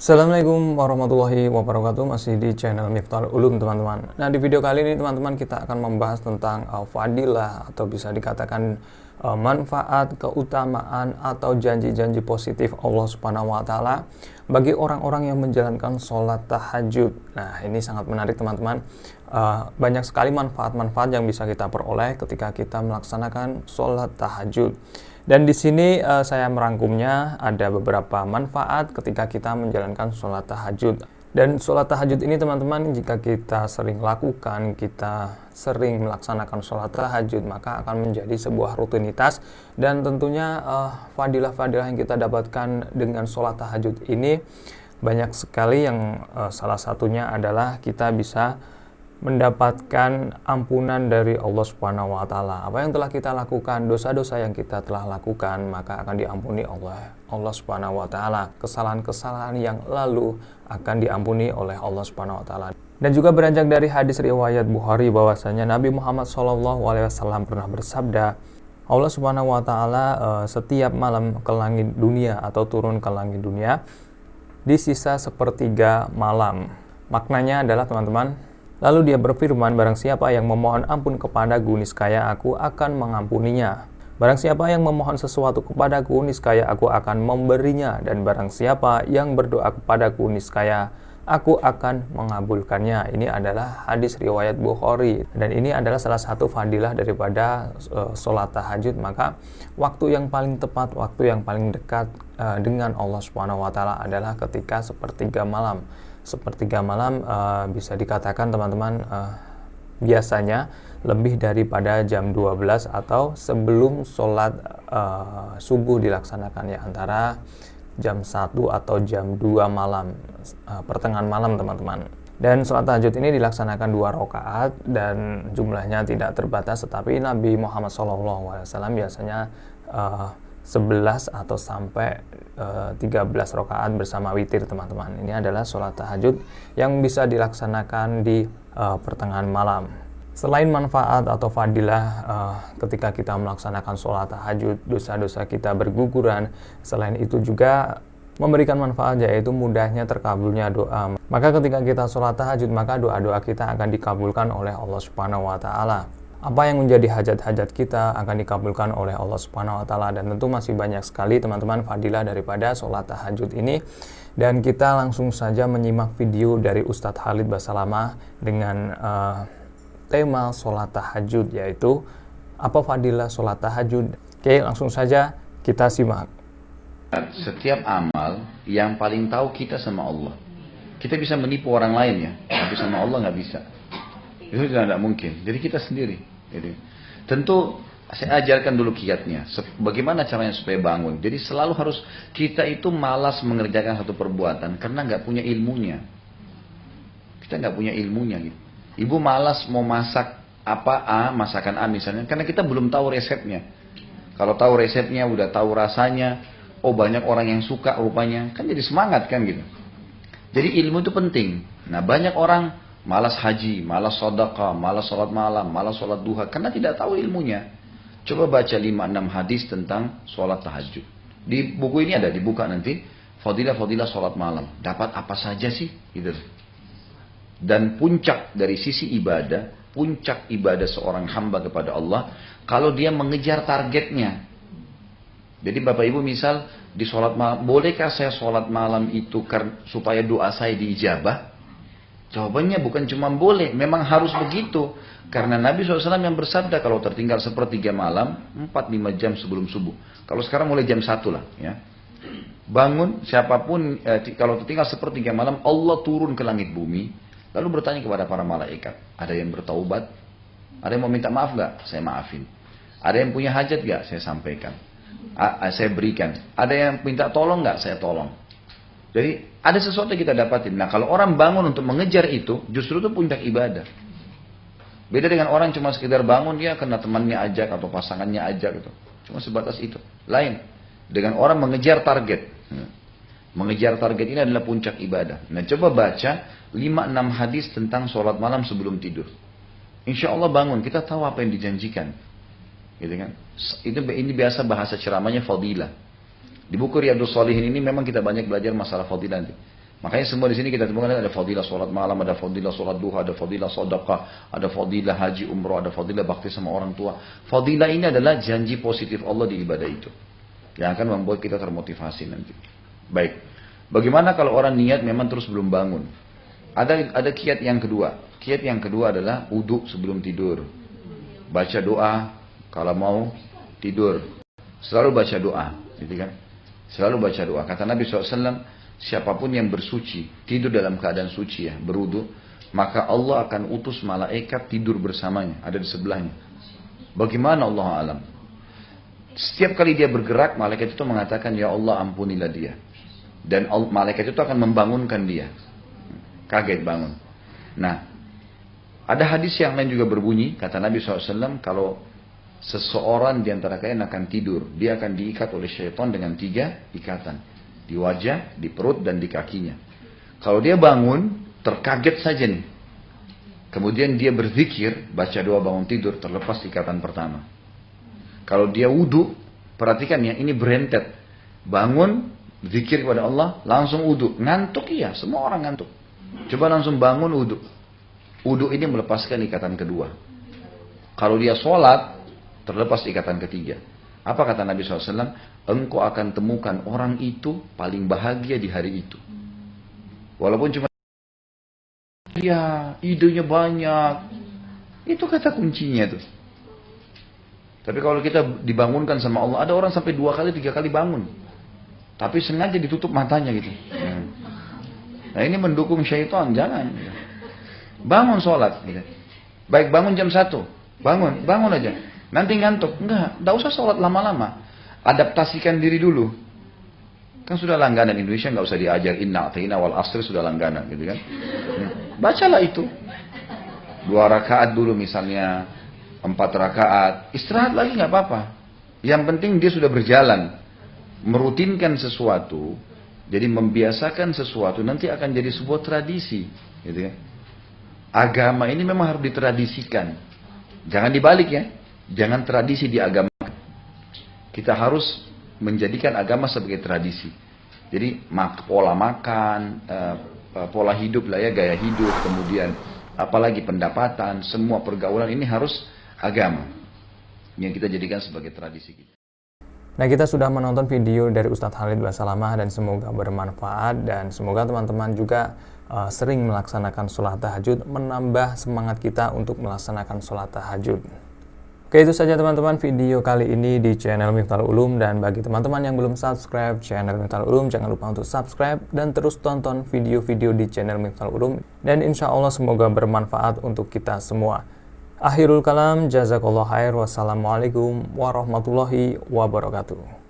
Assalamualaikum warahmatullahi wabarakatuh. Masih di channel Miftahul Ulum, teman-teman. Nah, di video kali ini teman-teman kita akan membahas tentang fadilah atau bisa dikatakan manfaat, keutamaan atau janji-janji positif Allah Subhanahu wa taala bagi orang-orang yang menjalankan sholat tahajud. Nah, ini sangat menarik, teman-teman. Banyak sekali manfaat-manfaat yang bisa kita peroleh ketika kita melaksanakan sholat tahajud. Dan di sini saya merangkumnya, ada beberapa manfaat ketika kita menjalankan sholat tahajud. Dan sholat tahajud ini, teman-teman, jika kita sering lakukan, kita sering melaksanakan sholat tahajud, maka akan menjadi sebuah rutinitas. Dan tentunya fadilah-fadilah yang kita dapatkan dengan sholat tahajud ini banyak sekali, yang salah satunya adalah kita bisa mendapatkan ampunan dari Allah Subhanahu wa taala. Apa yang telah kita lakukan, dosa-dosa yang kita telah lakukan, maka akan diampuni oleh Allah Subhanahu wa taala. Kesalahan-kesalahan yang lalu akan diampuni oleh Allah Subhanahu wa taala. Dan juga beranjak dari hadis riwayat Bukhari bahwasanya Nabi Muhammad SAW pernah bersabda, Allah Subhanahu wa taala setiap malam ke langit dunia atau turun ke langit dunia di sisa sepertiga malam. Maknanya adalah, teman-teman, lalu dia berfirman, barang siapa yang memohon ampun kepadaku, niscaya aku akan mengampuninya. Barang siapa yang memohon sesuatu kepadaku, niscaya aku akan memberinya. Dan barang siapa yang berdoa kepadaku, niscaya aku akan mengabulkannya. Ini adalah hadis riwayat Bukhari. Dan ini adalah salah satu fadilah daripada sholat tahajud. Maka waktu yang paling tepat, waktu yang paling dekat dengan Allah Subhanahu wa taala adalah ketika sepertiga malam. Sepertiga malam bisa dikatakan, teman-teman, biasanya lebih daripada jam 12 atau sebelum sholat subuh dilaksanakan, ya, antara jam 1 atau jam 2 malam, pertengahan malam, teman-teman. Dan sholat tahajud ini dilaksanakan 2 rakaat dan jumlahnya tidak terbatas, tetapi Nabi Muhammad SAW biasanya 11 atau sampai 13 rakaat bersama witir, teman-teman. Ini adalah sholat tahajud yang bisa dilaksanakan di pertengahan malam. Selain manfaat atau fadilah ketika kita melaksanakan sholat tahajud, dosa-dosa kita berguguran. Selain itu juga memberikan manfaat, yaitu mudahnya terkabulnya doa. Maka ketika kita sholat tahajud, maka doa-doa kita akan dikabulkan oleh Allah Subhanahu wa taala. Apa yang menjadi hajat-hajat kita akan dikabulkan oleh Allah Subhanahu wa taala. Dan tentu masih banyak sekali, teman-teman, fadilah daripada sholat tahajud ini. Dan kita langsung saja menyimak video dari Ustadz Khalid Basalamah dengan tema sholat tahajud, yaitu apa fadilah sholat tahajud. Oke, langsung saja kita simak. Setiap amal yang paling tahu kita sama Allah. Kita bisa menipu orang lain, ya, tapi sama Allah nggak bisa. Itu tidak mungkin. Jadi kita sendiri. Jadi, tentu saya ajarkan dulu kiatnya. Bagaimana caranya supaya bangun. Jadi selalu harus, kita itu malas mengerjakan satu perbuatan karena nggak punya ilmunya. Kita nggak punya ilmunya gitu. Ibu malas mau masak masakan A misalnya, karena kita belum tahu resepnya. Kalau tahu resepnya, udah tahu rasanya, oh banyak orang yang suka rupanya, kan jadi semangat kan gitu. Jadi ilmu itu penting. Nah, banyak orang malas haji, malas sedekah, malas sholat malam, malas sholat duha, karena tidak tahu ilmunya. Coba baca 5-6 hadis tentang sholat tahajud. Di buku ini ada, dibuka nanti, fadilah-fadilah sholat malam. Dapat apa saja sih? Gitu. Dan puncak dari sisi ibadah, puncak ibadah seorang hamba kepada Allah, kalau dia mengejar targetnya. Jadi Bapak Ibu misal, di sholat malam, bolehkah saya sholat malam itu supaya doa saya diijabah? Jawabannya bukan cuma boleh, memang harus begitu. Karena Nabi SAW yang bersabda, kalau tertinggal sepertiga malam, 4-5 jam sebelum subuh. Kalau sekarang mulai jam 1 lah, ya. Bangun, siapapun, kalau tertinggal sepertiga malam, Allah turun ke langit bumi, lalu bertanya kepada para malaikat, ada yang bertaubat? Ada yang mau minta maaf gak? Saya maafin. Ada yang punya hajat gak? Saya sampaikan. Saya berikan. Ada yang minta tolong gak? Saya tolong. Jadi ada sesuatu yang kita dapatin. Nah, kalau orang bangun untuk mengejar itu, justru itu puncak ibadah. Beda dengan orang cuma sekedar bangun, dia karena temannya ajak atau pasangannya ajak gitu. Cuma sebatas itu. Lain dengan orang mengejar target. Mengejar target ini adalah puncak ibadah. Nah, coba baca 5-6 hadis tentang sholat malam sebelum tidur. Insya Allah bangun, kita tahu apa yang dijanjikan. Gitu kan? Ini biasa bahasa ceramahnya fadilah. Di buku Riyadhus Shalihin ini memang kita banyak belajar masalah fadilah nanti. Makanya semua di sini kita temukan ada fadilah sholat malam, ada fadilah sholat duha, ada fadilah sedekah, ada fadilah haji umroh, ada fadilah bakti sama orang tua. Fadilah ini adalah janji positif Allah di ibadah itu, yang akan membuat kita termotivasi nanti. Baik, bagaimana kalau orang niat memang terus belum bangun? Ada kiat yang kedua. Kiat yang kedua adalah wudhu sebelum tidur. Baca doa kalau mau tidur. Selalu baca doa, gitu kan? Selalu baca doa. Kata Nabi SAW, siapapun yang bersuci, tidur dalam keadaan suci ya, berwudu, maka Allah akan utus malaikat tidur bersamanya, ada di sebelahnya. Bagaimana Allah alam? Setiap kali dia bergerak, malaikat itu mengatakan, ya Allah ampunilah dia. Dan malaikat itu akan membangunkan dia. Kaget bangun. Nah, ada hadis yang lain juga berbunyi, kata Nabi SAW, kalau seseorang di antara kalian akan tidur, dia akan diikat oleh syaitan dengan 3 ikatan. Di wajah, di perut, dan di kakinya. Kalau dia bangun, terkaget saja nih. Kemudian dia berzikir, baca doa bangun tidur, terlepas ikatan pertama. Kalau dia wudu, perhatikan ya, ini berentet. Bangun, zikir kepada Allah, langsung wudu. Ngantuk iya, semua orang ngantuk. Coba langsung bangun wudu. Wudu ini melepaskan ikatan kedua. Kalau dia sholat, terlepas ikatan ketiga. Apa kata Nabi SAW? Engkau akan temukan orang itu paling bahagia di hari itu. Walaupun cuma ya idenya banyak. Itu kata kuncinya tuh. Tapi kalau kita dibangunkan sama Allah, ada orang sampai 2 kali, 3 kali bangun. Tapi sengaja ditutup matanya gitu. Nah ini mendukung syaitan, jangan. Bangun sholat. Gitu. Baik bangun jam 1. Bangun aja. Nanti ngantuk. Enggak usah sholat lama-lama. Adaptasikan diri dulu. Kan sudah langganan Indonesia, nggak usah diajar inna a'taina wal asri, sudah langganan gitu kan. Bacalah itu. 2 rakaat dulu misalnya, 4 rakaat. Istirahat lagi nggak apa-apa. Yang penting dia sudah berjalan. Merutinkan sesuatu. Jadi membiasakan sesuatu nanti akan jadi sebuah tradisi. Gitu kan. Agama ini memang harus ditradisikan. Jangan dibalik ya. Jangan tradisi diagamakan. Kita harus menjadikan agama sebagai tradisi. Jadi pola makan, pola hidup lah ya, gaya hidup, kemudian apalagi pendapatan, semua pergaulan ini harus agama yang kita jadikan sebagai tradisi kita. Nah, kita sudah menonton video dari Ustadz Khalid Basalamah dan semoga bermanfaat dan semoga teman-teman juga sering melaksanakan sholat tahajud, menambah semangat kita untuk melaksanakan sholat tahajud. Oke, itu saja teman-teman video kali ini di channel Miftahul Ulum, dan bagi teman-teman yang belum subscribe channel Miftahul Ulum, jangan lupa untuk subscribe dan terus tonton video-video di channel Miftahul Ulum, dan insya Allah semoga bermanfaat untuk kita semua. Akhirul kalam, jazakallah khair, wassalamualaikum warahmatullahi wabarakatuh.